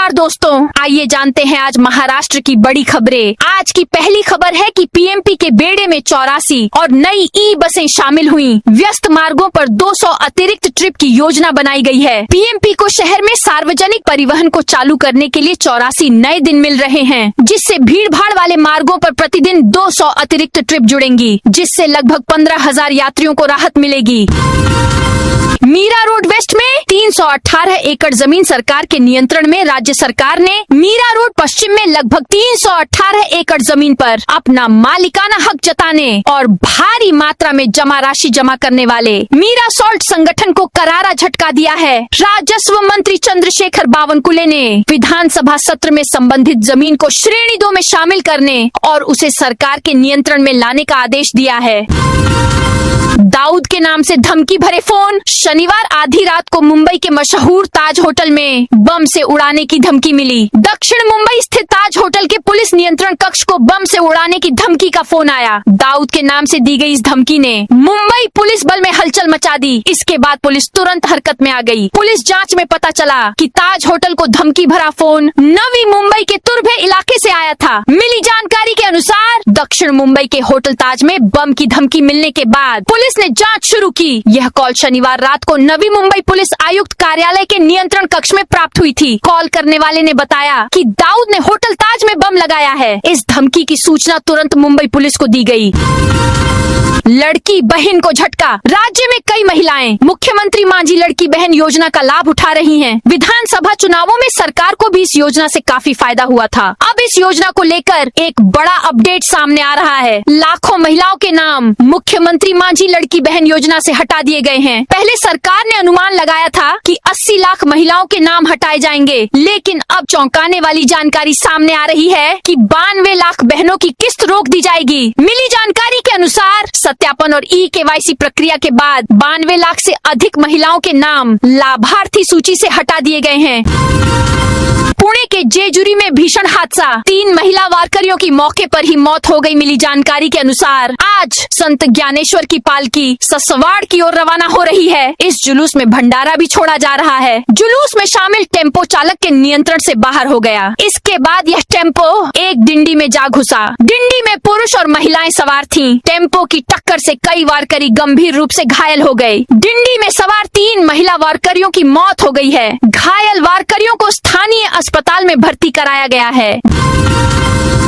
नमस्कार दोस्तों, आइए जानते हैं आज महाराष्ट्र की बड़ी खबरें। आज की पहली खबर है कि पीएमपी के बेड़े में 84 और नई ई बसें शामिल हुई। व्यस्त मार्गों पर 200 अतिरिक्त ट्रिप की योजना बनाई गई है। पीएमपी को शहर में सार्वजनिक परिवहन को चालू करने के लिए 84 नए दिन मिल रहे हैं, जिससे भीड़ भाड़ वाले मार्गों पर प्रतिदिन 200 अतिरिक्त ट्रिप जुड़ेंगी, जिससे लगभग 15,000 यात्रियों को राहत मिलेगी। मीरा रोड वेस्ट में 318 एकड़ जमीन सरकार के नियंत्रण में। राज्य सरकार ने मीरा रोड पश्चिम में लगभग 318 एकड़ जमीन पर अपना मालिकाना हक जताने और भारी मात्रा में जमा राशि जमा करने वाले मीरा सॉल्ट संगठन को करारा झटका दिया है। राजस्व मंत्री चंद्रशेखर बावनकुले ने विधानसभा सत्र में संबंधित जमीन को श्रेणी 2 में शामिल करने और उसे सरकार के नियंत्रण में लाने का आदेश दिया है। दाऊद के नाम से धमकी भरे फोन। शनिवार आधी रात को मुंबई के मशहूर ताज होटल में बम से उड़ाने की धमकी मिली। दक्षिण मुंबई स्थित ताज होटल के पुलिस नियंत्रण कक्ष को बम से उड़ाने की धमकी का फोन आया। दाऊद के नाम से दी गई इस धमकी ने मुंबई पुलिस बल में हलचल मचा दी। इसके बाद पुलिस तुरंत हरकत में आ गई। पुलिस जांच में पता चला कि ताज होटल को धमकी भरा फोन नवी मुंबई के तुर्भे इलाके से आया था। मिली जानकारी के अनुसार दक्षिण मुंबई के होटल ताज में बम की धमकी मिलने के बाद पुलिस ने जांच शुरू की। यह कॉल शनिवार रात को नवी मुंबई पुलिस आयुक्त कार्यालय के नियंत्रण कक्ष में प्राप्त हुई थी। कॉल करने वाले ने बताया कि दाऊद ने होटल ताज में बम लगाया है। इस धमकी की सूचना तुरंत मुंबई पुलिस को दी गई। लड़की बहन को झटका। राज्य में कई महिलाएं मुख्यमंत्री माझी लड़की बहन योजना का लाभ उठा रही हैं। विधानसभा चुनावों में सरकार को भी इस योजना से काफी फायदा हुआ था। अब इस योजना को लेकर एक बड़ा अपडेट सामने आ रहा है। लाखों महिलाओं के नाम मुख्यमंत्री माझी लड़की बहन योजना से हटा दिए गए हैं। पहले सरकार ने अनुमान लगाया था कि 80 लाख महिलाओं के नाम हटाए जाएंगे, लेकिन अब चौंकाने वाली जानकारी सामने आ रही है कि 92 लाख बहनों की किस्त रोक दी जाएगी। मिली जानकारी के अनुसार सत्यापन और ई-केवाईसी प्रक्रिया के बाद 92 लाख से अधिक महिलाओं के नाम लाभार्थी सूची से हटा दिए गए हैं। पुणे के जेजुरी में भीषण हादसा। 3 महिला वारकरियों की मौके पर ही मौत हो गई। मिली जानकारी के अनुसार आज संत ज्ञानेश्वर की पालकी ससवाड़ की ओर रवाना हो रही है। इस जुलूस में भंडारा भी छोड़ा जा रहा है। जुलूस में शामिल टेम्पो चालक के नियंत्रण से बाहर हो गया। इसके बाद यह टेम्पो एक डिंडी में जा घुसा। डिंडी में पुरुष और महिलाएं सवार थीं। टेम्पो की टक्कर से कई वारकरी गंभीर रूप से घायल हो गए। डिंडी में सवार 3 महिला वारकरियों की मौत हो गई है। घायल वारकरियों को स्थानीय अस्पताल में भर्ती कराया गया है।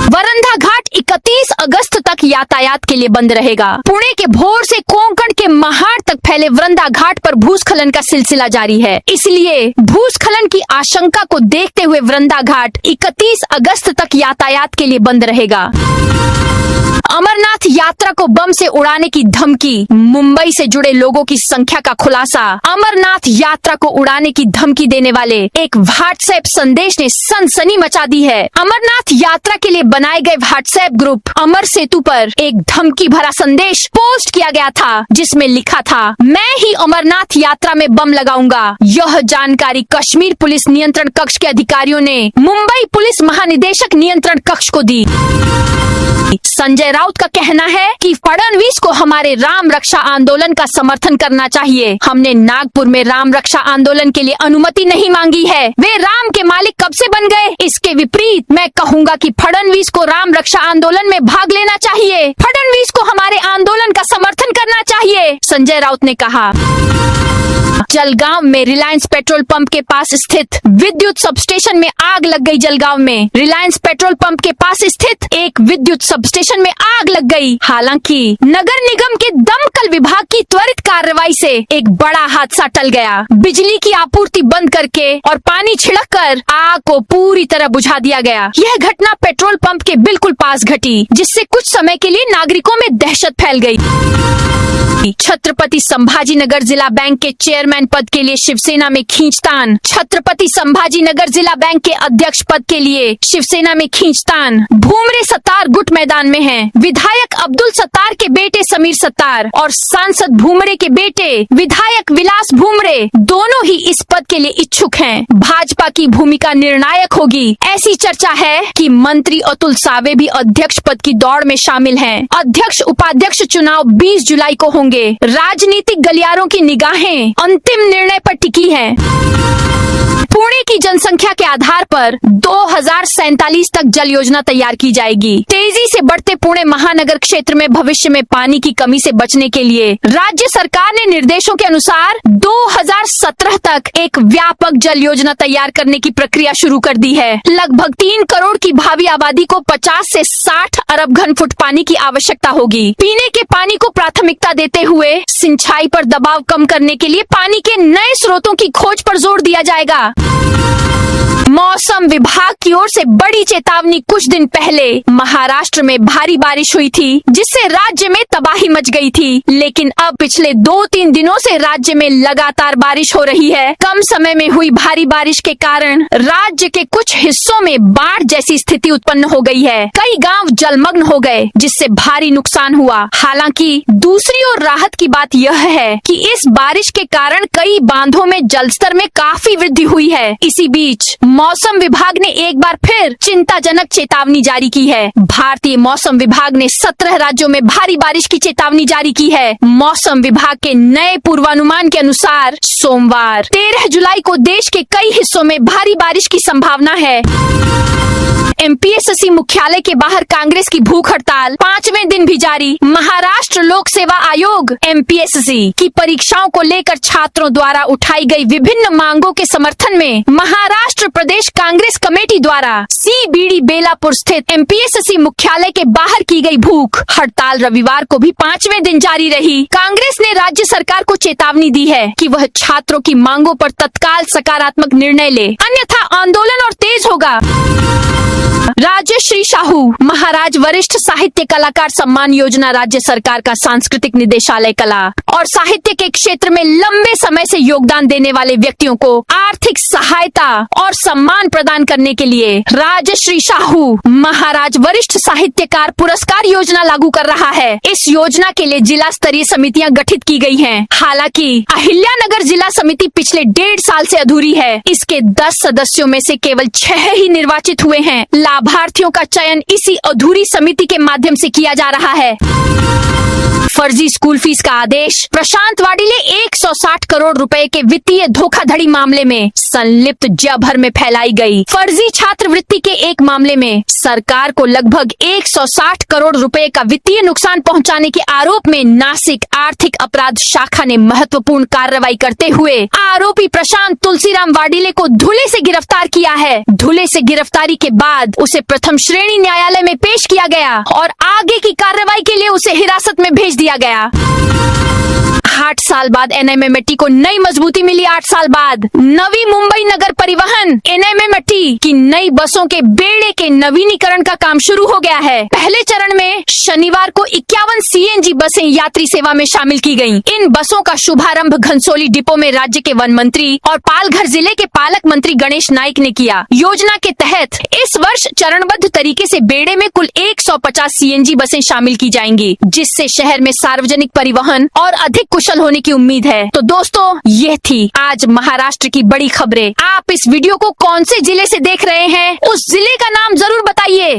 वरंधा घाट 31 अगस्त तक यातायात के लिए बंद रहेगा। पुणे के भोर से कोंकण के महाड़ तक फैले वरंधा घाट पर भूस्खलन का सिलसिला जारी है। इसलिए भूस्खलन की आशंका को देखते हुए वरंधा घाट 31 अगस्त तक यातायात के लिए बंद रहेगा। अमरनाथ यात्रा को बम से उड़ाने की धमकी। मुंबई से जुड़े लोगों की संख्या का खुलासा। अमरनाथ यात्रा को उड़ाने की धमकी देने वाले एक व्हाट्सएप संदेश ने सनसनी मचा दी है। अमरनाथ यात्रा के लिए बनाए गए व्हाट्सएप ग्रुप अमर सेतु पर एक धमकी भरा संदेश पोस्ट किया गया था, जिसमें लिखा था, मैं ही अमरनाथ यात्रा में बम लगाऊंगा। यह जानकारी कश्मीर पुलिस नियंत्रण कक्ष के अधिकारियों ने मुंबई पुलिस महानिदेशक नियंत्रण कक्ष को दी। संजय राउत का कहना है कि फडणवीस को हमारे राम रक्षा आंदोलन का समर्थन करना चाहिए। हमने नागपुर में राम रक्षा आंदोलन के लिए अनुमति नहीं मांगी है। वे राम के मालिक कब से बन गए? इसके विपरीत मैं कहूंगा कि फडणवीस को राम रक्षा आंदोलन में भाग लेना चाहिए। फडणवीस को हमारे आंदोलन का समर्थन करना चाहिए, संजय राउत ने कहा। जलगांव में रिलायंस पेट्रोल पंप के पास स्थित विद्युत सबस्टेशन में आग लग गई। जलगांव में रिलायंस पेट्रोल पंप के पास स्थित एक विद्युत सबस्टेशन में आग लग गई। हालांकि नगर निगम के दमकल विभाग की त्वरित कार्रवाई से एक बड़ा हादसा टल गया। बिजली की आपूर्ति बंद करके और पानी छिड़ककर आग को पूरी तरह बुझा दिया गया। यह घटना पेट्रोल पंप के बिल्कुल पास घटी, जिससे कुछ समय के लिए नागरिकों में दहशत फैल गई। छत्रपति संभाजीनगर जिला बैंक के चेयरमैन पद के लिए शिवसेना में खींचतान। छत्रपति संभाजीनगर जिला बैंक के अध्यक्ष पद के लिए शिवसेना में खींचतान। भूमरे सत्तार गुट मैदान में हैं। विधायक अब्दुल सत्तार के बेटे समीर सत्तार और सांसद भूमरे के बेटे विधायक विलास भूमरे दोनों ही इस पद के लिए इच्छुक हैं। भाजपा की भूमिका निर्णायक होगी। ऐसी चर्चा है कि मंत्री अतुल सावे भी अध्यक्ष पद की दौड़ में शामिल हैं। अध्यक्ष उपाध्यक्ष चुनाव 20 जुलाई को होंगे। राजनीतिक गलियारों की निगाहें अंतिम निर्णय पर टिकी हैं। पुणे की जनसंख्या के आधार पर 2047 तक जल योजना तैयार की जाएगी। तेजी से बढ़ते पुणे महानगर क्षेत्र में भविष्य में पानी की कमी से बचने के लिए राज्य सरकार ने निर्देशों के अनुसार 2017 तक एक व्यापक जल योजना तैयार करने की प्रक्रिया शुरू कर दी है। लगभग 3 करोड़ की भावी आबादी को 50 से 60 अरब घन फुट पानी की आवश्यकता होगी। पीने के पानी को प्राथमिकता देते हुए सिंचाई पर दबाव कम करने के लिए पानी के नए स्रोतों की खोज पर जोर दिया जाएगा। मौसम विभाग की ओर से बड़ी चेतावनी। कुछ दिन पहले महाराष्ट्र में भारी बारिश हुई थी जिससे राज्य में तबाही मच गई थी, लेकिन अब पिछले 2-3 दिनों से राज्य में लगातार बारिश हो रही है। कम समय में हुई भारी बारिश के कारण राज्य के कुछ हिस्सों में बाढ़ जैसी स्थिति उत्पन्न हो गई है। कई गांव जलमग्न हो गए जिससे भारी नुकसान हुआ। हालांकि दूसरी ओर राहत की बात यह है कि इस बारिश के कारण कई बांधों में जलस्तर में काफी वृद्धि हुई है। इसी बीच मौसम विभाग ने एक बार फिर चिंताजनक चेतावनी जारी की है। भारतीय मौसम विभाग ने 17 राज्यों में भारी बारिश की चेतावनी जारी की है। मौसम विभाग के नए पूर्वानुमान के अनुसार सोमवार 13 जुलाई को देश के कई हिस्सों में भारी बारिश की संभावना है। एमपीएससी मुख्यालय के बाहर कांग्रेस की भूख हड़ताल 5वें दिन भी जारी। महाराष्ट्र लोक सेवा आयोग एमपीएससी की परीक्षाओं को लेकर छात्रों द्वारा उठाई गई विभिन्न मांगों के समर्थन में महाराष्ट्र प्रदेश कांग्रेस कमेटी द्वारा सीबीडी बेलापुर स्थित एमपीएससी मुख्यालय के बाहर की गई भूख हड़ताल रविवार को भी 5वें दिन जारी रही। कांग्रेस ने राज्य सरकार को चेतावनी दी है कि वह छात्रों की मांगों पर तत्काल सकारात्मक निर्णय ले, अन्यथा आंदोलन और तेज होगा। राजश्री साहू महाराज वरिष्ठ साहित्य कलाकार सम्मान योजना राज्य सरकार का सांस्कृतिक निदेशालय कला और साहित्य के क्षेत्र में लंबे समय से योगदान देने वाले व्यक्तियों को आर्थिक सहायता और सम्मान प्रदान करने के लिए राजश्री साहू महाराज वरिष्ठ साहित्यकार पुरस्कार योजना लागू कर रहा है। इस योजना के लिए जिला स्तरीय समितियां गठित की गई हैं। हालांकि अहिल्यानगर जिला समिति पिछले 1.5 साल से अधूरी है। इसके 10 सदस्यों में से केवल 6 ही निर्वाचित हुए हैं। लाभार्थियों का चयन इसी अधूरी समिति के माध्यम से किया जा रहा है। फर्जी स्कूल फीस का आदेश। प्रशांत वाडिले 160 करोड़ रुपए के वित्तीय धोखाधड़ी मामले में संलिप्त जिया भर में फैलाई गई फर्जी छात्रवृत्ति के एक मामले में सरकार को लगभग 160 करोड़ रुपए का वित्तीय नुकसान पहुंचाने के आरोप में नासिक आर्थिक अपराध शाखा ने महत्वपूर्ण कार्रवाई करते हुए आरोपी प्रशांत तुलसीराम वाडिले को धुले से गिरफ्तार किया है। धुले से गिरफ्तारी के बाद उसे प्रथम श्रेणी न्यायालय में पेश किया गया और आगे की कार्रवाई के लिए उसे हिरासत में भेज दिया गया। 8 साल बाद एनएमएमटी को नई मजबूती मिली। 8 साल बाद नवी मुंबई नगर परिवहन एनएमएमटी की नई बसों के बेड़े के नवीनीकरण का काम शुरू हो गया है। पहले चरण में शनिवार को 51 सीएनजी बसें यात्री सेवा में शामिल की गयी। इन बसों का शुभारंभ घनसोली डिपो में राज्य के वन मंत्री और पालघर जिले के पालक मंत्री गणेश नाइक ने किया। योजना के तहत इस वर्ष चरणबद्ध तरीके से बेड़े में कुल 150 सीएनजी बसें शामिल की जाएंगी, जिससे शहर में सार्वजनिक परिवहन और अधिक कुशल होने की उम्मीद है। तो दोस्तों, ये थी आज महाराष्ट्र की बड़ी खबरें। आप इस वीडियो को कौन से जिले से देख रहे हैं, उस जिले का नाम जरूर बताइए।